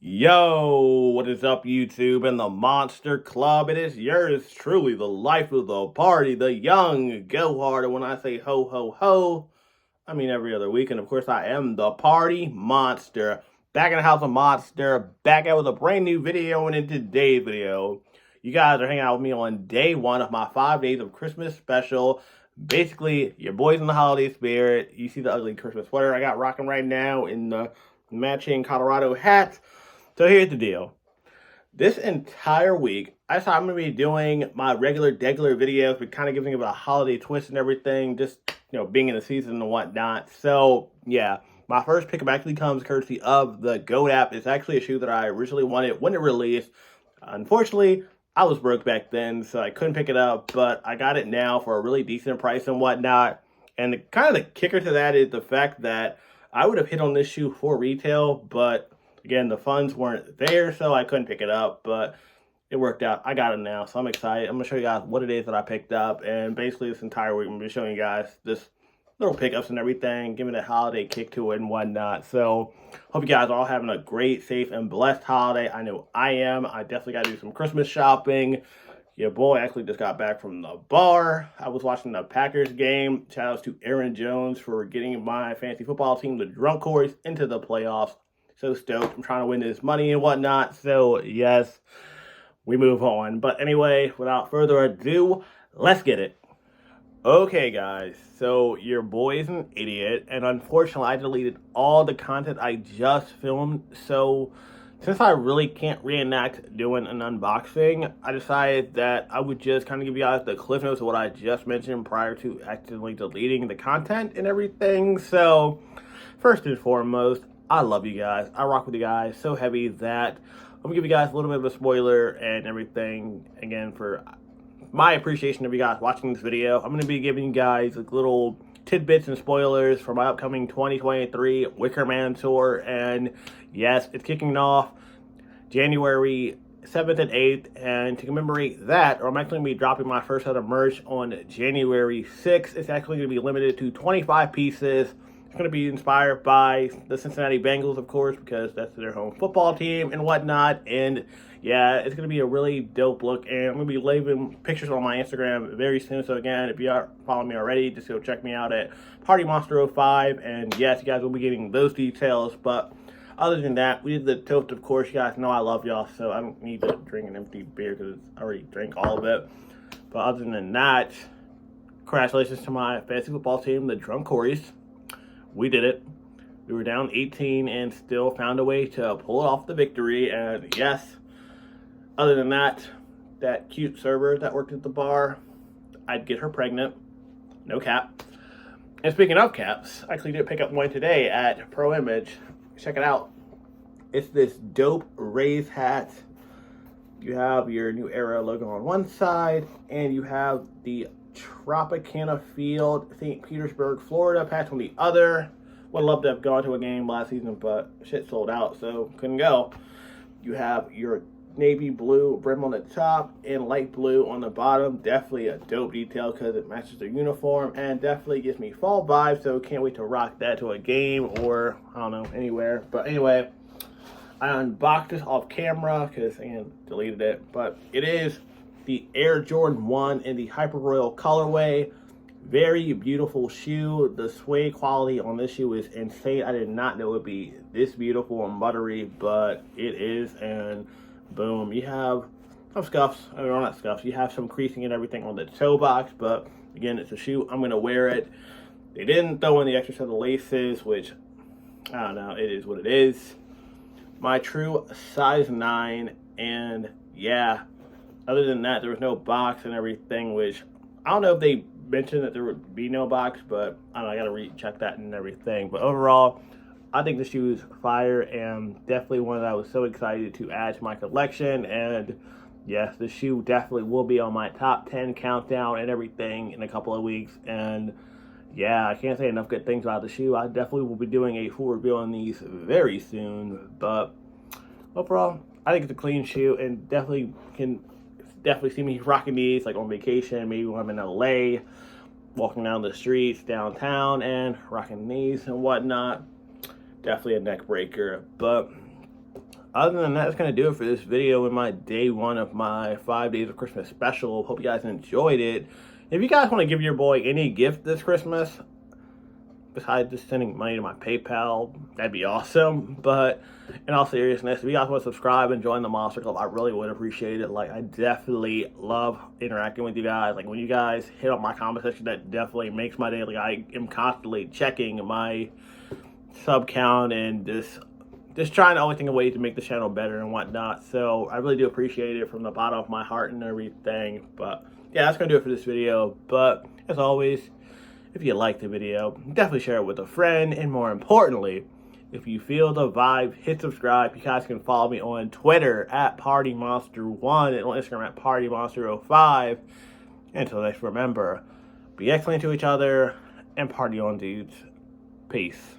Yo, what is up, YouTube and the Monster Club? It is yours truly, the life of the party, the young go hard. And when I say ho, ho, ho, I mean every other week. And of course, I am the party monster. Back in the house of Monster, back out with a brand new video. And in today's video, you guys are hanging out with me on day one of my 5 days of Christmas special. Basically, your boy's in the holiday spirit. You see the ugly Christmas sweater I got rocking right now in the matching Colorado hat. So here's the deal. This entire week, I thought I'm going to be doing my regular videos, but kind of giving it a holiday twist and everything, just, being in the season and whatnot. So, yeah, my first pickup actually comes courtesy of the GOAT app. It's actually a shoe that I originally wanted when it released. Unfortunately, I was broke back then, so I couldn't pick it up, but I got it now for a really decent price and whatnot. And the kicker to that is the fact that I would have hit on this shoe for retail, but again, the funds weren't there, so I couldn't pick it up, but it worked out. I got it now, so I'm excited. I'm going to show you guys what it is that I picked up, and basically this entire week I'm going to be showing you guys this little pickups and everything, giving a holiday kick to it and whatnot. So, hope you guys are all having a great, safe, and blessed holiday. I know I am. I definitely got to do some Christmas shopping. Your boy actually just got back from the bar. I was watching the Packers game. Shout outs to Aaron Jones for getting my fantasy football team, the Drunk Horse, into the playoffs. So stoked. I'm trying to win this money and whatnot. So, yes, we move on. But anyway, without further ado, let's get it. Okay, guys. So, your boy is an idiot. And unfortunately, I deleted all the content I just filmed. So, since I really can't reenact doing an unboxing, I decided that I would just kind of give you guys the cliff notes of what I just mentioned prior to accidentally deleting the content and everything. So, first and foremost, I love you guys. I rock with you guys so heavy that I'm going to give you guys a little bit of a spoiler and everything, again, for my appreciation of you guys watching this video. I'm going to be giving you guys like little tidbits and spoilers for my upcoming 2023 Wicker Man tour. And yes, it's kicking off January 7th and 8th. And to commemorate that, or I'm actually going to be dropping my first set of merch on January 6th. It's actually going to be limited to 25 pieces. It's going to be inspired by the Cincinnati Bengals, of course, because that's their home football team and whatnot. And yeah, it's going to be a really dope look. And I'm going to be leaving pictures on my Instagram very soon. So again, if you aren't following me already, just go check me out at PartyMonster05. And yes, you guys will be getting those details. But other than that, we did the toast, of course. You guys know I love y'all, so I don't need to drink an empty beer because I already drank all of it. But other than that, congratulations to my fantasy football team, the Drunk Horse. We did it. We were down 18 and still found a way to pull off the victory. And yes, other than that, that cute server that worked at the bar, I'd get her pregnant. No cap. And speaking of caps, I actually did pick up one today at Pro Image. Check it out. It's this dope Rays hat. You have your New Era logo on one side, and you have the Tropicana Field, St. Petersburg, Florida patch on the other. Would love to have gone to a game last season, but shit sold out, so couldn't go. You have your navy blue brim on the top and light blue on the bottom. Definitely a dope detail because it matches their uniform and definitely gives me fall vibes, so can't wait to rock that to a game or, I don't know, anywhere. But anyway, I unboxed this off camera because, again, deleted it, but it is the Air Jordan 1 in the Hyper Royal colorway. Very beautiful shoe. The suede quality on this shoe is insane. I did not know it would be this beautiful and buttery, but it is. And boom, you have some scuffs. I mean, not scuffs. You have some creasing and everything on the toe box, but again, it's a shoe. I'm going to wear it. They didn't throw in the extra set of laces, which, I don't know, it is what it is. My true size 9, and yeah, other than that, there was no box and everything, which I don't know if they mentioned that there would be no box, but I don't know, I gotta recheck that and everything. But overall, I think the shoe is fire and definitely one that I was so excited to add to my collection. And yes, the shoe definitely will be on my top 10 countdown and everything in a couple of weeks. And yeah, I can't say enough good things about the shoe. I definitely will be doing a full review on these very soon. But overall, I think it's a clean shoe and definitely see me rocking these like on vacation, maybe when I'm in LA, walking down the streets downtown and rocking these and whatnot. Definitely a neck breaker. But other than that, that's going to do it for this video in my day one of my 5 days of Christmas special. Hope you guys enjoyed it. If you guys want to give your boy any gift this Christmas, besides just sending money to my PayPal, that'd be awesome. But in all seriousness, if you guys want to subscribe and join the Monster Club, I really would appreciate it. Like, I definitely love interacting with you guys. Like, when you guys hit up my comment section, that definitely makes my day. Like, I am constantly checking my sub count and just trying to always think of ways to make the channel better and whatnot. So I really do appreciate it from the bottom of my heart and everything. But yeah, that's gonna do it for this video. But as always, if you liked the video, definitely share it with a friend. And more importantly, if you feel the vibe, hit subscribe. You guys can follow me on Twitter at PartyMonster1 and on Instagram at PartyMonster05. Until next, remember, be excellent to each other and party on, dudes. Peace.